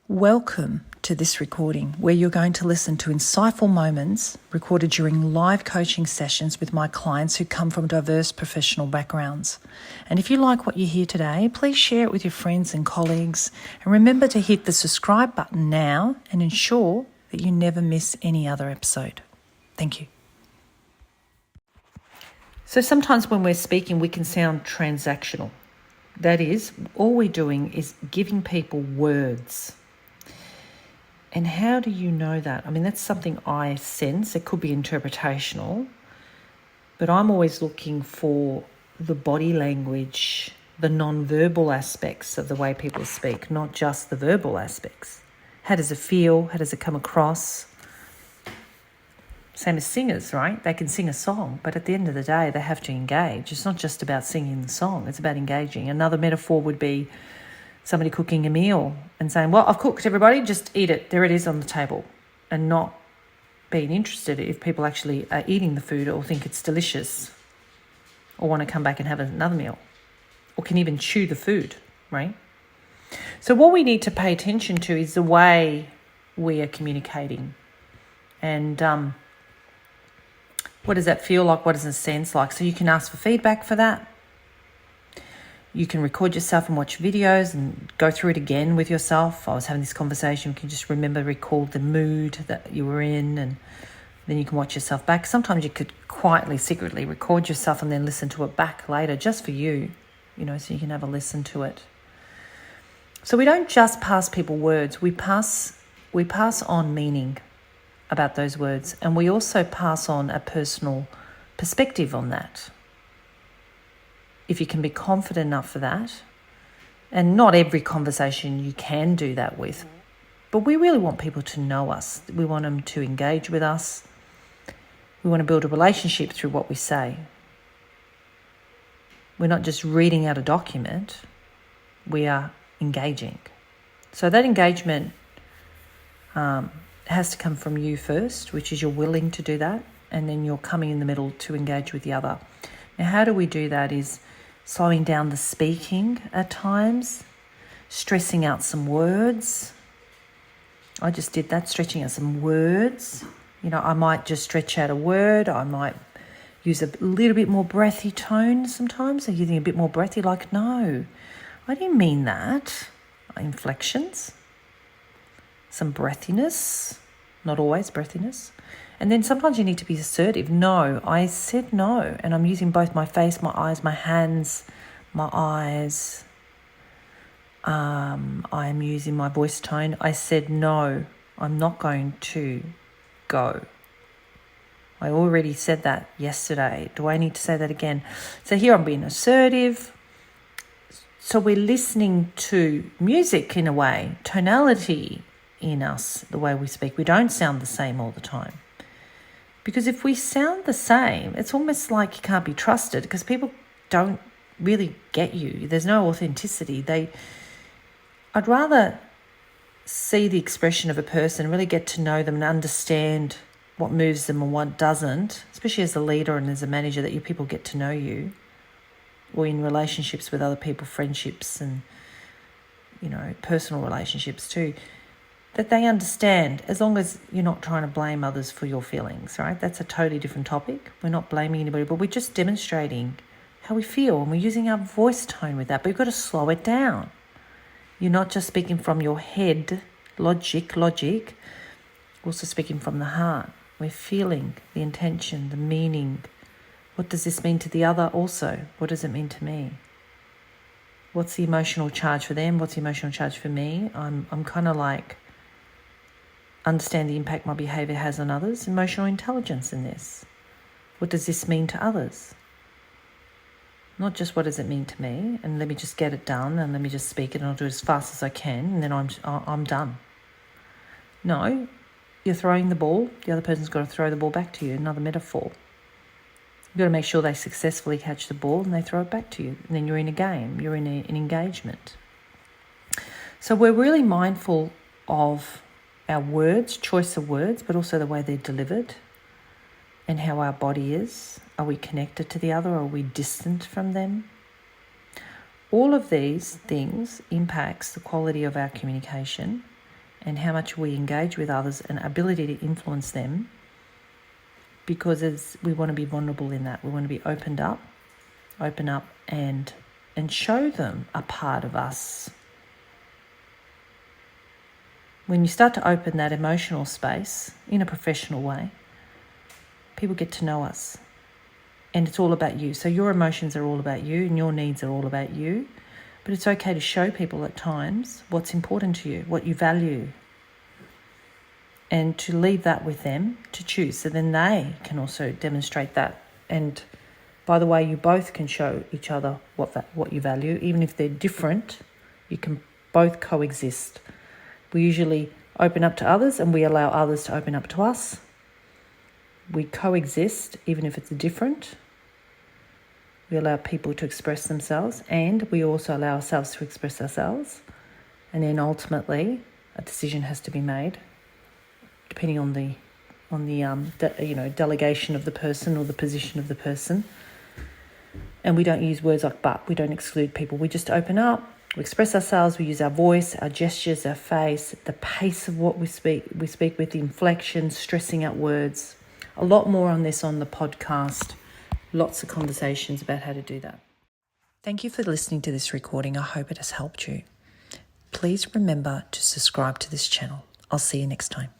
Welcome to this recording where you're going to listen to insightful moments recorded during live coaching sessions with my clients who come from diverse professional backgrounds. And if you like what you hear today, please share it with your friends and colleagues. And remember to hit the subscribe button now and ensure that you never miss any other episode. Thank you. So sometimes when we're speaking, we can sound transactional. That is, all we're doing is giving people words. And how do you know that? I mean, that's something I sense. It could be interpretational, but I'm always looking for the body language, the non-verbal aspects of the way people speak, not just the verbal aspects. How does it feel? How does it come across? Same as singers, right? They can sing a song, but at the end of the day, they have to engage. It's not just about singing the song. It's about engaging. Another metaphor would be somebody cooking a meal and saying, well, I've cooked, everybody, just eat it. There it is on the table. And not being interested if people actually are eating the food or think it's delicious or want to come back and have another meal or can even chew the food, right? So what we need to pay attention to is the way we are communicating. And what does that feel like? What does it sense like? So you can ask for feedback for that. You can record yourself and watch videos and go through it again with yourself. I was having this conversation. You can just recall the mood that you were in, and then you can watch yourself back. Sometimes you could quietly, secretly record yourself and then listen to it back later just for you, so you can have a listen to it. So we don't just pass people words. We pass on meaning about those words, and we also pass on a personal perspective on that. If you can be confident enough for that, and not every conversation you can do that with, but we really want people to know us. We want them to engage with us. We want to build a relationship through what we say. We're not just reading out a document, we are engaging. So that engagement has to come from you first, which is you're willing to do that, and then you're coming in the middle to engage with the other. Now, how do we do that is slowing down the speaking at times, stressing out some words. I just did that, stretching out some words. I might just stretch out a word. I might use a little bit more breathy tone sometimes. So you think a bit more breathy, like, no, I didn't mean that. Inflections, some breathiness, not always breathiness. And then sometimes you need to be assertive. No, I said no. And I'm using both my face, my eyes, my hands, my eyes. I'm using my voice tone. I said no, I'm not going to go. I already said that yesterday. Do I need to say that again? So here I'm being assertive. So we're listening to music in a way, tonality in us, the way we speak. We don't sound the same all the time. Because if we sound the same, it's almost like you can't be trusted because people don't really get you. There's no authenticity. I'd rather see the expression of a person, really get to know them and understand what moves them and what doesn't, especially as a leader and as a manager, that your people get to know you, or in relationships with other people, friendships and, personal relationships too. That they understand, as long as you're not trying to blame others for your feelings, right? That's a totally different topic. We're not blaming anybody, but we're just demonstrating how we feel, and we're using our voice tone with that, but you've got to slow it down. You're not just speaking from your head, logic, we're also speaking from the heart. We're feeling the intention, the meaning. What does this mean to the other also? What does it mean to me? What's the emotional charge for them? What's the emotional charge for me? I'm kind of like, understand the impact my behaviour has on others. Emotional intelligence in this. What does this mean to others? Not just what does it mean to me, and let me just get it done, and let me just speak it, and I'll do it as fast as I can, and then I'm done. No, you're throwing the ball. The other person's got to throw the ball back to you. Another metaphor. You've got to make sure they successfully catch the ball and they throw it back to you. And then you're in a game. You're in an engagement. So we're really mindful of our words, choice of words, but also the way they're delivered and how our body is. Are we connected to the other? Or are we distant from them? All of these things impacts the quality of our communication and how much we engage with others and ability to influence them, because we want to be vulnerable in that. We want to be open up and show them a part of us. When you start to open that emotional space in a professional way, people get to know us. And it's all about you. So your emotions are all about you and your needs are all about you. But it's okay to show people at times what's important to you, what you value, and to leave that with them to choose. So then they can also demonstrate that. And by the way, you both can show each other what you value. Even if they're different, you can both coexist. We usually open up to others and we allow others to open up to us. We coexist even if it's different. We allow people to express themselves and we also allow ourselves to express ourselves. And then ultimately a decision has to be made depending on the delegation of the person or the position of the person. And we don't use words like but. We don't exclude people. We just open up. We express ourselves, we use our voice, our gestures, our face, the pace of what we speak with, the inflection, stressing out words. A lot more on this on the podcast. Lots of conversations about how to do that. Thank you for listening to this recording. I hope it has helped you. Please remember to subscribe to this channel. I'll see you next time.